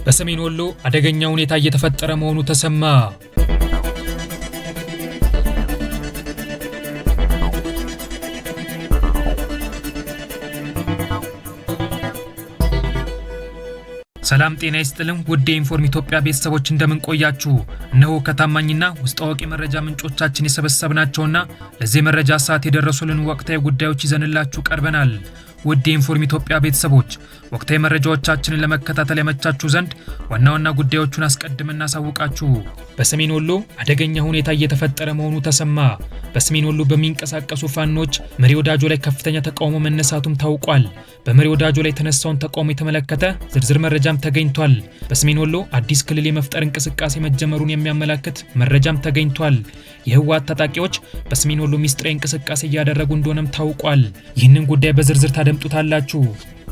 በሰሜን ወሎ አደገኛ ሁኔታ እየተፈጠረ መሆኑ ተሰማ። ሰላም ጤና ይስጥልን ውድ የኢንፎርም ኢትዮጵያ ቤተሰቦች እንደምን ቆያችሁ? እነሆ ከታማኝና ውስጥ አዋቂ መረጃ ምንጮቻችን የሰበሰብናቸውና ለዚህ መረጃ ሰዓት የደረሱልን ወቅታዊ ጉዳዮች ይዘንላችሁ ቀርበናል። ውድ የኢንፎርም ኢትዮጵያ ቤተሰቦች ወቅታዊ መረጃዎቻችንን ለመከታተል ያመቻችሁ ዘንድ ዋና ዋና ጉዳዮቹን አስቀድመን እናሳውቃችሁ። በሰሜን ወሎ አደገኛ ሁኔታ እየተፈጠረ መሆኑ ተሰማ። በሰሜን ወሎ በሚንቀሳቀሱ ፋኖች መሪ ወዳጆ ላይ ከፍተኛ ተቃውሞ መነሳቱም ታውቋል። በመሪ ወዳጆ ላይ የተነሳውን ተቃውሞ የተመለከተ ዝርዝር መረጃም ተገኝቷል። በሰሜን ወሎ አዲስ ክልል የመፍጠር እንቅስቃሴ መጀመሩን የሚያመላክት መረጃም ተገኝቷል። የህወሓት ታጣቂዎች በሰሜን ወሎ ሚስጥራዊ እንቅስቃሴ እያደረጉ እንደሆነም ታውቋል። ይህንን ጉዳይ በዝርዝር ታደምጡታላችሁ።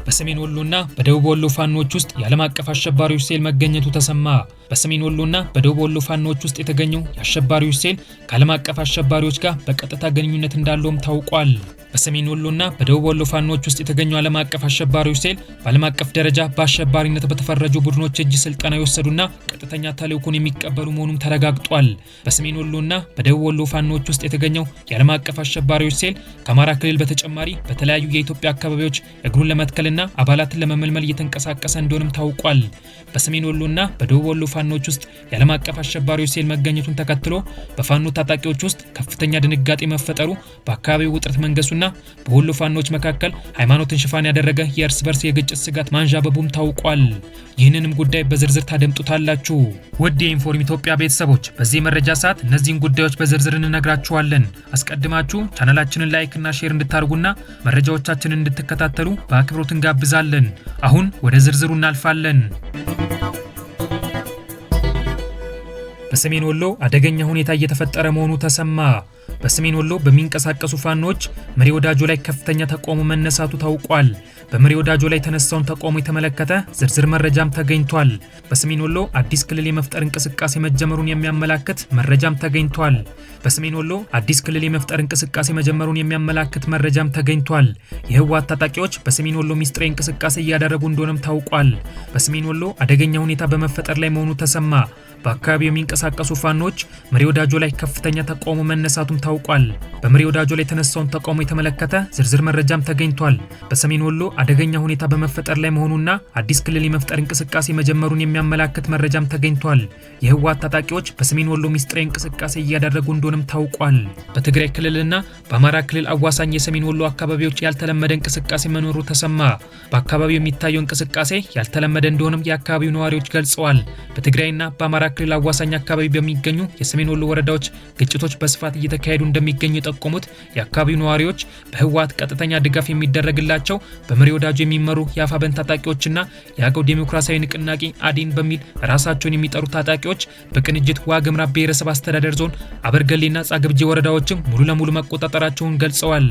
በሰሜን ወሎና በደቡብ ወሎ ፋኖች ውስጥ የዓለም አቀፍ አሸባሪዎች ሴል መገኘቱ ተሰማ። በሰሜን ወሎና በደቡብ ወሎ ፋኖች ውስጥ የተገኘው የአሸባሪዎች ሴል ከዓለም አቀፍ አሸባሪዎች ጋር በቀጥታ ግንኙነት እንዳለውም ታውቋል። በሰሜን ወሎና በደቡብ ወሎ ፋኖች ውስጥ የተገኘው ዓለም አቀፍ አሸባሪዎች ሴል በዓለም አቀፍ ደረጃ በአሸባሪነት በተፈረጁ ቡድኖች እጅ ስልጠና የወሰዱና ቀጥተኛ ተልዕኮን የሚቀበሉ መሆኑም ተረጋግጧል። በሰሜን ወሎና በደቡብ ወሎ ፋኖች ውስጥ የተገኘው የዓለም አቀፍ አሸባሪዎች ሴል ከአማራ ክልል በተጨማሪ በተለያዩ የኢትዮጵያ አካባቢዎች እግሩን ለመትከልና አባላትን ለመመልመል እየተንቀሳቀሰ እንደሆነም ታውቋል። በሰሜን ወሎና በደቡብ ወሎ ፋኖች ውስጥ የዓለም አቀፍ አሸባሪዎች ሴል መገኘቱን ተከትሎ በፋኖ ታጣቂዎች ውስጥ ከፍተኛ ድንጋጤ መፈጠሩ በአካባቢው ውጥረት መንገሱና በወሎ ፋኖች መካከል ሃይማኖትን ሽፋን ያደረገ የእርስ በርስ የግጭት ስጋት ማንዣበቡም ታውቋል። ይህንንም ጉዳይ በዝርዝር ታደምጡታላችሁ። ውድ የኢንፎርም ኢትዮጵያ ቤተሰቦች በዚህ መረጃ ሰዓት እነዚህን ጉዳዮች በዝርዝር እንነግራችኋለን። አስቀድማችሁ ቻናላችንን ላይክ እና ሼር እንድታርጉና መረጃዎቻችንን እንድትከታተሉ በአክብሮት እንጋብዛለን። አሁን ወደ ዝርዝሩ እናልፋለን። በሰሜን ወሎ አደገኛ ሁኔታ እየተፈጠረ መሆኑ ተሰማ። በሰሜን ወሎ በሚንቀሳቀሱ ፋኖች መሪ ወዳጆ ላይ ከፍተኛ ተቃውሞ መነሳቱ ታውቋል። በመሪ ወዳጆ ላይ የተነሳውን ተቃውሞ የተመለከተ ዝርዝር መረጃም ተገኝቷል። በሰሜን ወሎ አዲስ ክልል የመፍጠር እንቅስቃሴ መጀመሩን የሚያመላክት መረጃም ተገኝቷል። በሰሜን ወሎ አዲስ ክልል የመፍጠር እንቅስቃሴ መጀመሩን የሚያመላክት መረጃም ተገኝቷል። የህወሓት ታጣቂዎች በሰሜን ወሎ ሚስጥራዊ እንቅስቃሴ እያደረጉ እንደሆነም ታውቋል። በሰሜን ወሎ አደገኛ ሁኔታ በመፈጠር ላይ መሆኑ ተሰማ። በአካባቢው የሚንቀሳቀሱ ፋኖች መሪ ወዳጆ ላይ ከፍተኛ ተቃውሞ መነሳቱም ታውቋል። በመሪ ወዳጆ ላይ የተነሳውን ተቃውሞ የተመለከተ ዝርዝር መረጃም ተገኝቷል። በሰሜን ወሎ አደገኛ ሁኔታ በመፈጠር ላይ መሆኑና አዲስ ክልል የመፍጠር እንቅስቃሴ መጀመሩን የሚያመላክት መረጃም ተገኝቷል። የህወሓት ታጣቂዎች በሰሜን ወሎ ሚስጥራዊ እንቅስቃሴ እያደረጉ እንደሆነም ታውቋል። በትግራይ ክልልና በአማራ ክልል አዋሳኝ የሰሜን ወሎ አካባቢዎች ያልተለመደ እንቅስቃሴ መኖሩ ተሰማ። በአካባቢው የሚታየው እንቅስቃሴ ያልተለመደ እንደሆነም የአካባቢው ነዋሪዎች ገልጸዋል። በትግራይና በአማራ ክልል አዋሳኝ አካባቢ በሚገኙ የሰሜን ወሎ ወረዳዎች ግጭቶች በስፋት እየተካሄዱ እንደሚገኙ የጠቆሙት የአካባቢው ነዋሪዎች በህወሓት ቀጥተኛ ድጋፍ የሚደረግላቸው በመሪ ወዳጆ የሚመሩ የአፋብኃን ታጣቂዎችና የአገው ዴሞክራሲያዊ ንቅናቄ አዴን በሚል ራሳቸውን የሚጠሩ ታጣቂዎች በቅንጅት ዋግምራ ብሔረሰብ አስተዳደር ዞን አበርገሌና ጻግብጂ ወረዳዎችም ሙሉ ለሙሉ መቆጣጠራቸውን ገልጸዋል።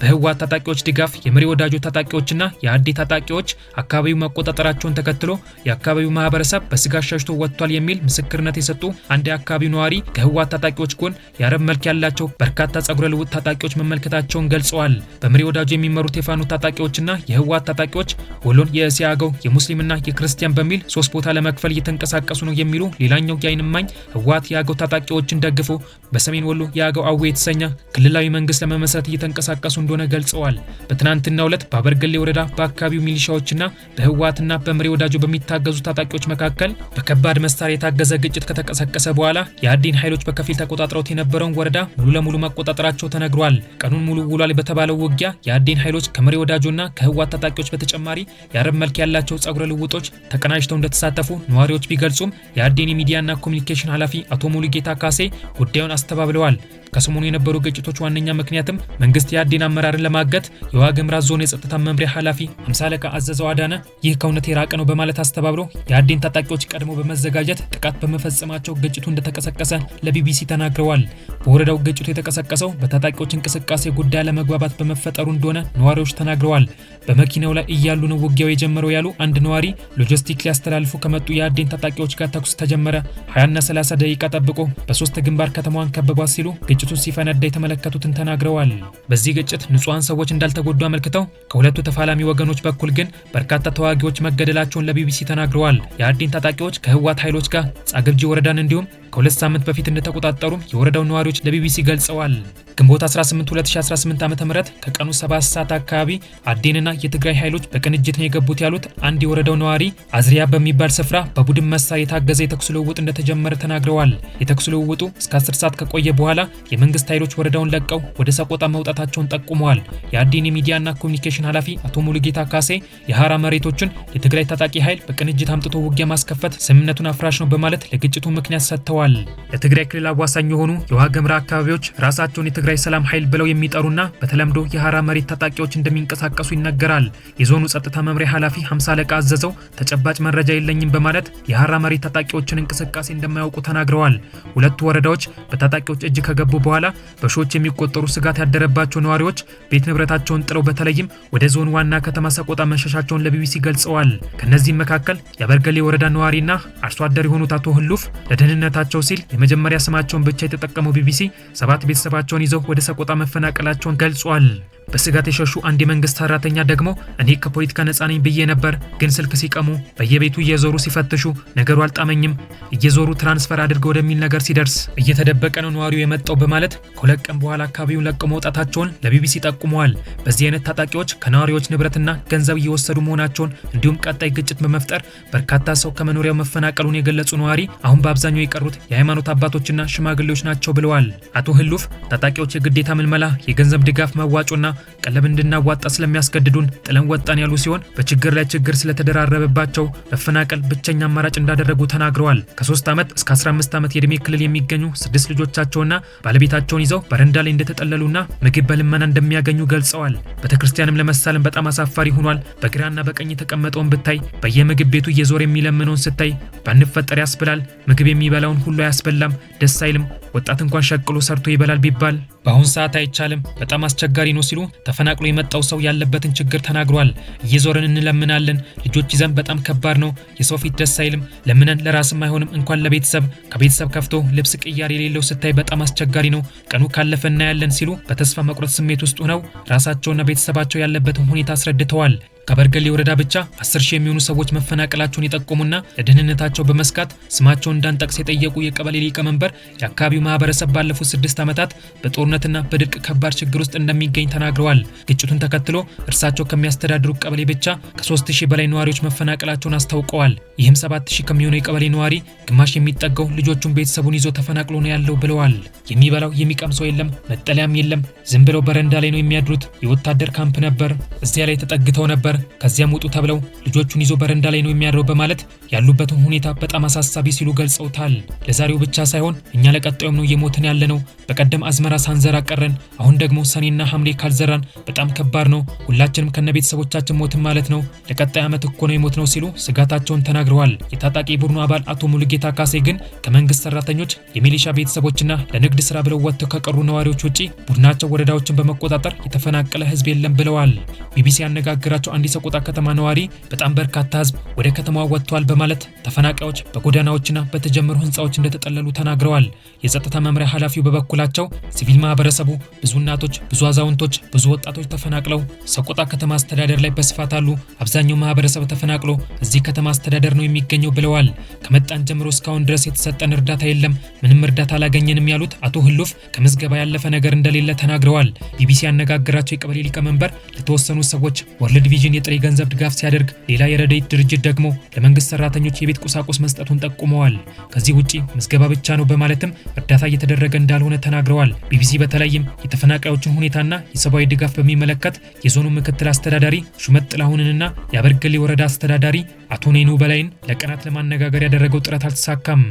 በህወሓት ታጣቂዎች ድጋፍ የመሪ ወዳጆ ታጣቂዎችና የአዴ ታጣቂዎች አካባቢው መቆጣጠራቸውን ተከትሎ የአካባቢው ማህበረሰብ በስጋት ሸሽቶ ወጥቷል የሚል ምስክርነት የሰጡ አንድ የአካባቢው ነዋሪ ከህወሓት ታጣቂዎች ጎን የአረብ መልክ ያላቸው በርካታ ጸጉረ ልውጥ ታጣቂዎች መመልከታቸውን ገልጸዋል። በመሪ ወዳጆ የሚመሩት የፋኖ ታጣቂዎችና የህወሓት ታጣቂዎች ወሎን የእስያ አገው የሙስሊምና የክርስቲያን በሚል ሶስት ቦታ ለመክፈል እየተንቀሳቀሱ ነው የሚሉ ሌላኛው የዓይን እማኝ ህወሓት የአገው ታጣቂዎችን ደግፎ በሰሜን ወሎ የአገው አዌ የተሰኘ ክልላዊ መንግስት ለመመስረት እየተንቀሳቀሱ እንደሆነ ገልጸዋል። በትናንትናው ዕለት በአበርገሌ ወረዳ በአካባቢው ሚሊሻዎችና በህወሓትና በመሪ ወዳጆ በሚታገዙ ታጣቂዎች መካከል በከባድ መሳሪያ የታገዘ ግጭት ከተቀሰቀሰ በኋላ የአዴን ኃይሎች በከፊል ተቆጣጥረውት የነበረውን ወረዳ ሙሉ ለሙሉ መቆጣጠራቸው ተነግሯል። ቀኑን ሙሉ ውሏል በተባለው ውጊያ የአዴን ኃይሎች ከመሪ ወዳጆና ከህወሓት ታጣቂዎች በተጨማሪ የአረብ መልክ ያላቸው ጸጉረ ልውጦች ተቀናጅተው እንደተሳተፉ ነዋሪዎች ቢገልጹም የአዴን ሚዲያና ኮሚኒኬሽን ኃላፊ አቶ ሙሉጌታ ካሴ ጉዳዩን አስተባብለዋል። ከሰሞኑ የነበሩ ግጭቶች ዋነኛ ምክንያትም መንግስት የአዴን አመራርን ለማገት የዋግምራ ዞን የጸጥታ መምሪያ ኃላፊ 50 አለቃ አዘዘው አዳነ ይህ ከእውነት የራቀ ነው በማለት አስተባብሎ የአዴን ታጣቂዎች ቀድሞ በመዘጋጀት ጥቃት በመፈጸማቸው ግጭቱ እንደተቀሰቀሰ ለቢቢሲ ተናግረዋል። በወረዳው ግጭቱ የተቀሰቀሰው በታጣቂዎች እንቅስቃሴ ጉዳይ ለመግባባት በመፈጠሩ እንደሆነ ነዋሪዎች ተናግረዋል። በመኪናው ላይ እያሉ ነው ውጊያው የጀመረው ያሉ አንድ ነዋሪ ሎጂስቲክ ሊያስተላልፉ ከመጡ የአዴን ታጣቂዎች ጋር ተኩስ ተጀመረ። 20 እና 30 ደቂቃ ጠብቆ በሶስት ግንባር ከተማዋን ከበቧት ሲሉ ግጭቱ ሲፈነዳ የተመለከቱትን ተናግረዋል። በዚህ ግጭት ንጹሃን ሰዎች እንዳልተጎዱ አመልክተው ከሁለቱ ተፋላሚ ወገኖች በኩል ግን በርካታ ተዋጊዎች መገደላቸውን ለቢቢሲ ተናግረዋል። የአርዲን ታጣቂዎች ከህወሓት ኃይሎች ጋር ጻግብጂ ወረዳን እንዲሁም ከሁለት ሳምንት በፊት እንደተቆጣጠሩ የወረዳው ነዋሪዎች ለቢቢሲ ገልጸዋል። ግንቦት 18 2018 ዓ.ም ከቀኑ 7 ሰዓት አካባቢ አርዲንና የትግራይ ኃይሎች በቅንጅት ነው የገቡት ያሉት አንድ የወረዳው ነዋሪ አዝሪያ በሚባል ስፍራ በቡድን መሳሪያ የታገዘ የተኩስ ልውውጥ እንደተጀመረ ተናግረዋል። የተኩስ ልውውጡ እስከ 10 ሰዓት ከቆየ በኋላ የመንግስት ኃይሎች ወረዳውን ለቀው ወደ ሰቆጣ መውጣታቸውን ጠቁመዋል። የአርዲን የሚዲያና ኮሚኒኬሽን ኃላፊ አቶ ሙሉጌታ ካሴ የሐራ መሬቶችን የትግራይ ታጣቂ ኃይል በቅንጅት አምጥቶ ውጊያ ማስከፈት ስምምነቱን አፍራሽ ነው በማለት ለግጭቱ ምክንያት ሰጥተዋል። ለትግራይ ክልል አዋሳኝ የሆኑ የዋግ ኽምራ አካባቢዎች ራሳቸውን የትግራይ ሰላም ኃይል ብለው የሚጠሩና በተለምዶ የሐራ መሬት ታጣቂዎች እንደሚንቀሳቀሱ ይነገራል። የዞኑ ጸጥታ መምሪያ ኃላፊ 50 አለቃ አዘዘው ተጨባጭ መረጃ የለኝም በማለት የሐራ መሬት ታጣቂዎችን እንቅስቃሴ እንደማያውቁ ተናግረዋል። ሁለቱ ወረዳዎች በታጣቂዎች እጅ ከገቡ በኋላ በሺዎች የሚቆጠሩ ስጋት ያደረባቸው ነዋሪዎች ቤት ንብረታቸውን ጥለው በተለይም ወደ ዞኑ ዋና ከተማ ሰቆጣ መሸሻቸውን ለቢቢሲ ገልጸዋል። ከነዚህም መካከል የአበርገሌ ወረዳ ነዋሪና አርሶ አደር የሆኑት አቶ ህሉፍ ለደህንነታቸው ሲል የመጀመሪያ ስማቸውን ብቻ የተጠቀመው ቢቢሲ 7 ቤተሰባቸውን ይዘው ወደ ሰቆጣ መፈናቀላቸውን ገልጿል። በስጋት የሸሹ አንድ የመንግስት ሰራተኛ ደግሞ እኔ ከፖለቲካ ነፃ ነኝ ብዬ ነበር፣ ግን ስልክ ሲቀሙ በየቤቱ እየዞሩ ሲፈትሹ ነገሩ አልጣመኝም፣ እየዞሩ ትራንስፈር አድርገው ወደሚል ነገር ሲደርስ እየተደበቀ ነው ነዋሪው የመጣው በማለት ከሁለት ቀን በኋላ አካባቢውን ለቀው መውጣታቸውን ለቢቢሲ ጠቁመዋል። በዚህ አይነት ታጣቂዎች ከነዋሪዎች ንብረትና ገንዘብ እየወሰዱ መሆናቸውን እንዲሁም ቀጣይ ግጭት በመፍጠር በርካታ ሰው ከመኖሪያው መፈናቀሉን የገለጹ ነዋሪ አሁን በአብዛኛው የቀሩት የሃይማኖት አባቶችና ሽማግሌዎች ናቸው ብለዋል። አቶ ህሉፍ ታጣቂዎች የግዴታ ምልመላ፣ የገንዘብ ድጋፍ መዋጮና ቀለብ እንድናዋጣ ስለሚያስገድዱን ጥለን ወጣን ያሉ ሲሆን በችግር ላይ ችግር ስለተደራረበባቸው መፈናቀል ብቸኛ አማራጭ እንዳደረጉ ተናግረዋል። ከ3 ዓመት እስከ 15 ዓመት የዕድሜ ክልል የሚገኙ 6 ልጆቻቸውና ባለቤታቸውን ይዘው በረንዳ ላይ እንደተጠለሉና ምግብ በልመና እንደሚያገኙ ገልጸዋል። ቤተክርስቲያንም ለመሳለም በጣም አሳፋሪ ሆኗል። በግራና በቀኝ የተቀመጠውን ብታይ፣ በየምግብ ቤቱ እየዞር የሚለምነውን ስታይ ባንፈጠር ያስብላል። ምግብ የሚበላውን ሁሉ አያስበላም፣ ደስ አይልም። ወጣት እንኳን ሸቅሎ ሰርቶ ይበላል ቢባል በአሁን ሰዓት አይቻልም፣ በጣም አስቸጋሪ ነው ሲሉ ተፈናቅሎ የመጣው ሰው ያለበትን ችግር ተናግሯል። እየዞርን እንለምናለን፣ ልጆች ይዘን በጣም ከባድ ነው። የሰው ፊት ደስ አይልም። ለምነን ለራስም አይሆንም እንኳን ለቤተሰብ፣ ከቤተሰብ ከፍቶ ልብስ ቅያሬ የሌለው ስታይ በጣም አስቸጋሪ ነው። ቀኑ ካለፈ እናያለን ሲሉ በተስፋ መቁረጥ ስሜት ውስጥ ሆነው ራሳቸውና ቤተሰባቸው ያለበትን ሁኔታ አስረድተዋል። ከበርገሌ ወረዳ ብቻ 10,000 የሚሆኑ ሰዎች መፈናቀላቸውን የጠቆሙና ለደህንነታቸው በመስጋት ስማቸውን እንዳንጠቅስ የጠየቁ የቀበሌ ሊቀመንበር የአካባቢው ማህበረሰብ ባለፉት 6 ዓመታት በጦርነትና በድርቅ ከባድ ችግር ውስጥ እንደሚገኝ ተናግረዋል። ግጭቱን ተከትሎ እርሳቸው ከሚያስተዳድሩ ቀበሌ ብቻ ከ3,000 በላይ ነዋሪዎች መፈናቀላቸውን አስታውቀዋል። ይህም 7,000 ከሚሆነው የቀበሌ ነዋሪ ግማሽ የሚጠጋው ልጆቹን ቤተሰቡን ይዞ ተፈናቅሎ ነው ያለው ብለዋል። የሚበላው የሚቀምሰው የለም፣ መጠለያም የለም። ዝም ብለው በረንዳ ላይ ነው የሚያድሩት። የወታደር ካምፕ ነበር፣ እዚያ ላይ ተጠግተው ነበር። ከዚያም ውጡ ተብለው ልጆቹን ይዞ በረንዳ ላይ ነው የሚያድረው በማለት ያሉበትን ሁኔታ በጣም አሳሳቢ ሲሉ ገልጸውታል። ለዛሬው ብቻ ሳይሆን እኛ ለቀጣዩም ነው እየሞትን ያለነው። በቀደም አዝመራ ሳንዘራ ቀረን፣ አሁን ደግሞ ሰኔና ሐምሌ ካልዘራን በጣም ከባድ ነው። ሁላችንም ከነቤተሰቦቻችን ሞትን ማለት ነው። ለቀጣይ ዓመት እኮ ነው የሞት ነው ሲሉ ስጋታቸውን ተናግረዋል። የታጣቂ ቡድኑ አባል አቶ ሙሉጌታ ካሴ ግን ከመንግስት ሰራተኞች፣ የሚሊሻ ቤተሰቦችና ለንግድ ስራ ብለው ወጥተው ከቀሩ ነዋሪዎች ውጪ ቡድናቸው ወረዳዎችን በመቆጣጠር የተፈናቀለ ህዝብ የለም ብለዋል። ቢቢሲ ያነጋገራቸው አንድ የሰቆጣ ከተማ ነዋሪ በጣም በርካታ ህዝብ ወደ ከተማዋ ወጥቷል በማለት ተፈናቃዮች በጎዳናዎችና በተጀመሩ ህንፃዎች እንደተጠለሉ ተናግረዋል። የጸጥታ መምሪያ ኃላፊው በበኩላቸው ሲቪል ማህበረሰቡ ብዙ እናቶች፣ ብዙ አዛውንቶች፣ ብዙ ወጣቶች ተፈናቅለው ሰቆጣ ከተማ አስተዳደር ላይ በስፋት አሉ። አብዛኛው ማህበረሰብ ተፈናቅሎ እዚህ ከተማ አስተዳደር ነው የሚገኘው ብለዋል። ከመጣን ጀምሮ እስካሁን ድረስ የተሰጠን እርዳታ የለም፣ ምንም እርዳታ አላገኘንም ያሉት አቶ ህሉፍ ከምዝገባ ያለፈ ነገር እንደሌለ ተናግረዋል። ቢቢሲ ያነጋገራቸው የቀበሌ ሊቀመንበር ለተወሰኑ ሰዎች ወርልድ ቪዥን የጥሬ ገንዘብ ድጋፍ ሲያደርግ፣ ሌላ የረድኤት ድርጅት ደግሞ ለመንግስት ሰራተኞች የቤት ቁሳቁስ መስጠቱን ጠቁመዋል። ከዚህ ውጪ ምዝገባ ብቻ ነው በማለትም እርዳታ እየተደረገ እንዳልሆነ ተናግረዋል። ቢቢሲ በተለይም የተፈናቃዮችን ሁኔታና የሰብአዊ ድጋፍ በሚመለከት የዞኑ ምክትል አስተዳዳሪ ሹመት ጥላሁንንና የአበርገሌ ወረዳ አስተዳዳሪ አቶ ኔኑ በላይን ለቀናት ለማነጋገር ያደረገው ጥረት አልተሳካም።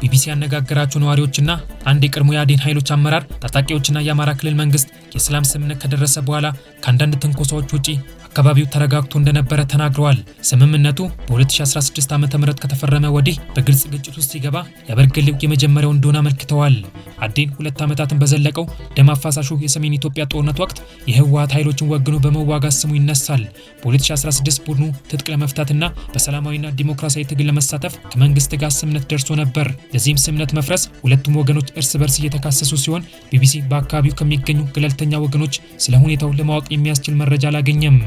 ቢቢሲ ያነጋገራቸው ነዋሪዎችና አንድ የቀድሞ የአዴን ኃይሎች አመራር ታጣቂዎችና የአማራ ክልል መንግስት የሰላም ስምምነት ከደረሰ በኋላ ከአንዳንድ ትንኮሳዎች ውጪ አካባቢው ተረጋግቶ እንደነበረ ተናግረዋል። ስምምነቱ በ2016 ዓ.ም ከተፈረመ ወዲህ በግልጽ ግጭት ውስጥ ሲገባ ያበርገሌው የመጀመሪያው እንደሆነ አመልክተዋል። አዴን 2 ዓመታትን በዘለቀው ደም አፋሳሹ የሰሜን ኢትዮጵያ ጦርነት ወቅት የህወሓት ኃይሎችን ወግኖ በመዋጋት ስሙ ይነሳል። በ2016 ቡድኑ ትጥቅ ለመፍታትና በሰላማዊና ዲሞክራሲያዊ ትግል ለመሳተፍ ከመንግስት ጋር ስምምነት ደርሶ ነበር። ለዚህም ስምምነት መፍረስ ሁለቱም ወገኖች እርስ በርስ እየተካሰሱ ሲሆን ቢቢሲ በአካባቢው ከሚገኙ ገለልተኛ ወገኖች ስለ ሁኔታው ለማወቅ የሚያስችል መረጃ አላገኘም።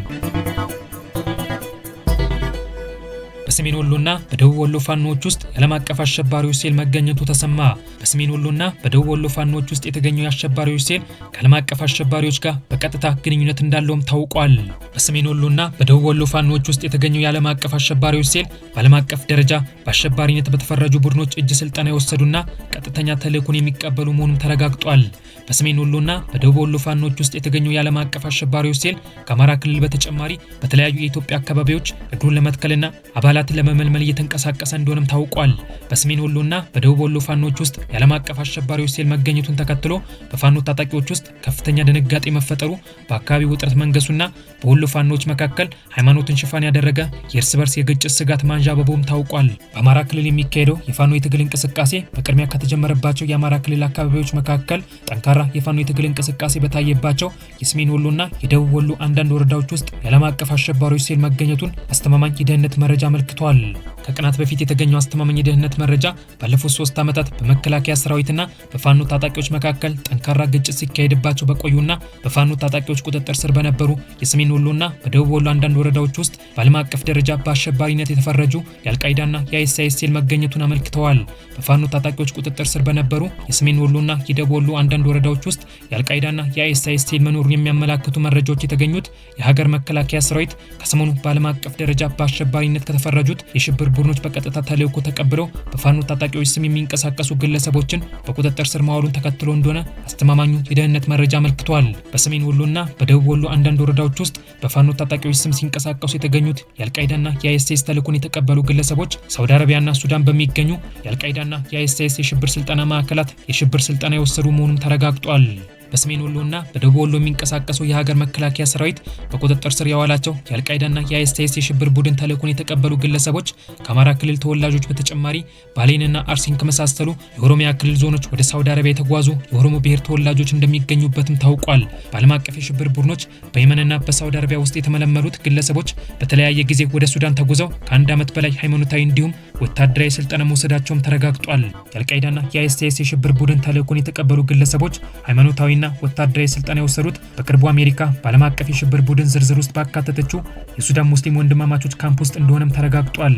በሰሜን ወሎና በደቡብ ወሎ ፋኖዎች ውስጥ የዓለም አቀፍ አሸባሪዎች ሴል መገኘቱ ተሰማ። በሰሜን ወሎና በደቡብ ወሎ ፋኖዎች ውስጥ የተገኘው የአሸባሪዎች ሴል ከዓለም አቀፍ አሸባሪዎች ጋር በቀጥታ ግንኙነት እንዳለውም ታውቋል። በሰሜን ወሎና በደቡብ ወሎ ፋኖዎች ውስጥ የተገኘው የዓለም አቀፍ አሸባሪዎች ሴል በዓለም አቀፍ ደረጃ በአሸባሪነት በተፈረጁ ቡድኖች እጅ ስልጠና የወሰዱና ቀጥተኛ ተልዕኮን የሚቀበሉ መሆኑን ተረጋግጧል። በሰሜን ወሎና በደቡብ ወሎ ፋኖዎች ውስጥ የተገኘው የዓለም አቀፍ አሸባሪዎች ሴል ከአማራ ክልል በተጨማሪ በተለያዩ የኢትዮጵያ አካባቢዎች እግሩን ለመትከልና አባላትን ለመመልመል እየተንቀሳቀሰ እንደሆነም ታውቋል። በሰሜን ወሎና በደቡብ ወሎ ፋኖዎች ውስጥ የዓለም አቀፍ አሸባሪዎች ሴል መገኘቱን ተከትሎ በፋኖ ታጣቂዎች ውስጥ ከፍተኛ ድንጋጤ መፈጠሩ፣ በአካባቢው ውጥረት መንገሱና በወሎ ፋኖዎች መካከል ሃይማኖትን ሽፋን ያደረገ የእርስ በርስ የግጭት ስጋት ማንዣበቡም ታውቋል። በአማራ ክልል የሚካሄደው የፋኖ የትግል እንቅስቃሴ በቅድሚያ ከተጀመረባቸው የአማራ ክልል አካባቢዎች መካከል ጠንካራ የፋኖ የትግል እንቅስቃሴ በታየባቸው የሰሜን ወሎና የደቡብ ወሎ አንዳንድ ወረዳዎች ውስጥ የዓለም አቀፍ አሸባሪዎች ሴል መገኘቱን አስተማማኝ የደህንነት መረጃ አመልክቷል። ከቀናት በፊት የተገኘው አስተማማኝ የደህንነት መረጃ ባለፉት 3 ዓመታት በመከላከያ ሰራዊትና በፋኖ ታጣቂዎች መካከል ጠንካራ ግጭት ሲካሄድባቸው በቆዩና በፋኖ ታጣቂዎች ቁጥጥር ስር በነበሩ የሰሜን ወሎና በደቡብ ወሎ አንዳንድ ወረዳዎች ውስጥ በዓለም አቀፍ ደረጃ በአሸባሪነት የተፈረጁ የአልቃይዳና የአይኤስአይኤስ ሴል መገኘቱን አመልክተዋል። በፋኖ ታጣቂዎች ቁጥጥር ስር በነበሩ የሰሜን ወሎና የደቡብ ወሎ አንዳንድ ወረዳዎች ውስጥ የአልቃይዳና የአይኤስአይኤስ ሴል መኖሩን የሚያመላክቱ መረጃዎች የተገኙት የሀገር መከላከያ ሰራዊት ከሰሞኑ በዓለም አቀፍ ደረጃ በአሸባሪነት ከተፈረጁት የሽብር ቡድኖች በቀጥታ ተልዕኮ ተቀብለው በፋኖ ታጣቂዎች ስም የሚንቀሳቀሱ ግለሰቦችን በቁጥጥር ስር ማዋሉን ተከትሎ እንደሆነ አስተማማኙ የደህንነት መረጃ አመልክቷል። በሰሜን ወሎና በደቡብ ወሎ አንዳንድ ወረዳዎች ውስጥ በፋኖ ታጣቂዎች ስም ሲንቀሳቀሱ የተገኙት የአልቃይዳና የአይኤስአይኤስ ተልዕኮን የተቀበሉ ግለሰቦች ሳውዲ አረቢያና ሱዳን በሚገኙ የአልቃይዳና የአይኤስአይኤስ የሽብር ስልጠና ማዕከላት የሽብር ስልጠና የወሰዱ መሆኑን ተረጋግጧል። በሰሜን ወሎና በደቡብ ወሎ የሚንቀሳቀሰው የሀገር መከላከያ ሰራዊት በቁጥጥር ስር ያዋላቸው የአልቃይዳና የአይኤስአይኤስ የሽብር ቡድን ተልዕኮን የተቀበሉ ግለሰቦች ከአማራ ክልል ተወላጆች በተጨማሪ ባሌንና አርሲን ከመሳሰሉ የኦሮሚያ ክልል ዞኖች ወደ ሳውዲ አረቢያ የተጓዙ የኦሮሞ ብሔር ተወላጆች እንደሚገኙበትም ታውቋል። በዓለም አቀፍ የሽብር ቡድኖች በየመንና በሳውዲ አረቢያ ውስጥ የተመለመሉት ግለሰቦች በተለያየ ጊዜ ወደ ሱዳን ተጉዘው ከ1 ዓመት በላይ ሃይማኖታዊ እንዲሁም ወታደራዊ ስልጠና መውሰዳቸውም ተረጋግጧል። የአልቃይዳና የአይኤስአይኤስ የሽብር ቡድን ተልዕኮን የተቀበሉ ግለሰቦች ሃይማኖታዊና ወታደራዊ ስልጠና የወሰዱት በቅርቡ አሜሪካ በዓለም አቀፍ የሽብር ቡድን ዝርዝር ውስጥ ባካተተችው የሱዳን ሙስሊም ወንድማማቾች ካምፕ ውስጥ እንደሆነም ተረጋግጧል።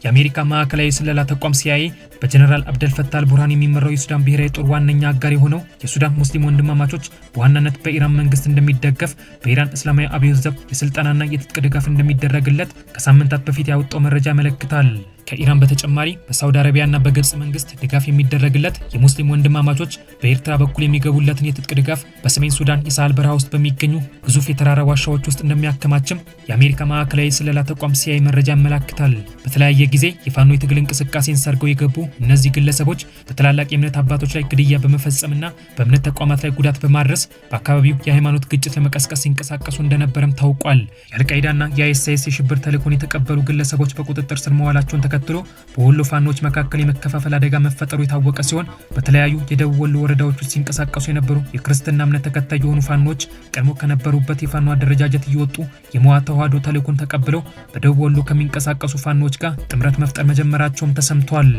የአሜሪካ ማዕከላዊ ስለላ ተቋም ሲአይኤ በጀነራል አብደል ፈታህ አልቡርሃን የሚመራው የሱዳን ብሔራዊ ጦር ዋነኛ አጋር የሆነው የሱዳን ሙስሊም ወንድማማቾች በዋናነት በኢራን መንግስት እንደሚደገፍ በኢራን እስላማዊ አብዮት ዘብ የስልጠናና የትጥቅ ድጋፍ እንደሚደረግለት ከሳምንታት በፊት ያወጣው መረጃ ያመለክታል። ከኢራን በተጨማሪ በሳውዲ አረቢያና በግብጽ መንግስት ድጋፍ የሚደረግለት የሙስሊም ወንድማማቾች በኤርትራ በኩል የሚገቡለትን የትጥቅ ድጋፍ በሰሜን ሱዳን የሳህል በረሃ ውስጥ በሚገኙ ግዙፍ የተራራ ዋሻዎች ውስጥ እንደሚያከማችም የአሜሪካ ማዕከላዊ ስለላ ተቋም ሲአይኤ መረጃ ያመለክታል። በተለያየ ጊዜ የፋኖ የትግል እንቅስቃሴን ሰርገው የገቡ እነዚህ ግለሰቦች በትላላቅ የእምነት አባቶች ላይ ግድያ በመፈጸምና በእምነት ተቋማት ላይ ጉዳት በማድረስ በአካባቢው የሃይማኖት ግጭት ለመቀስቀስ ሲንቀሳቀሱ እንደነበረም ታውቋል። የአልቃይዳና የአይኤስአይኤስ የሽብር ተልዕኮን የተቀበሉ ግለሰቦች በቁጥጥር ስር መዋላቸውን ተከትሎ በወሎ ፋኖች መካከል የመከፋፈል አደጋ መፈጠሩ የታወቀ ሲሆን በተለያዩ የደቡብ ወሎ ወረዳዎች ውስጥ ሲንቀሳቀሱ የነበሩ የክርስትና እምነት ተከታይ የሆኑ ፋኖች ቀድሞ ከነበሩበት የፋኖ አደረጃጀት እየወጡ የመዋ ተዋህዶ ተልዕኮን ተቀብለው በደቡብ ወሎ ከሚንቀሳቀሱ ፋኖች ጋር ጥምረት መፍጠር መጀመራቸውም ተሰምቷል።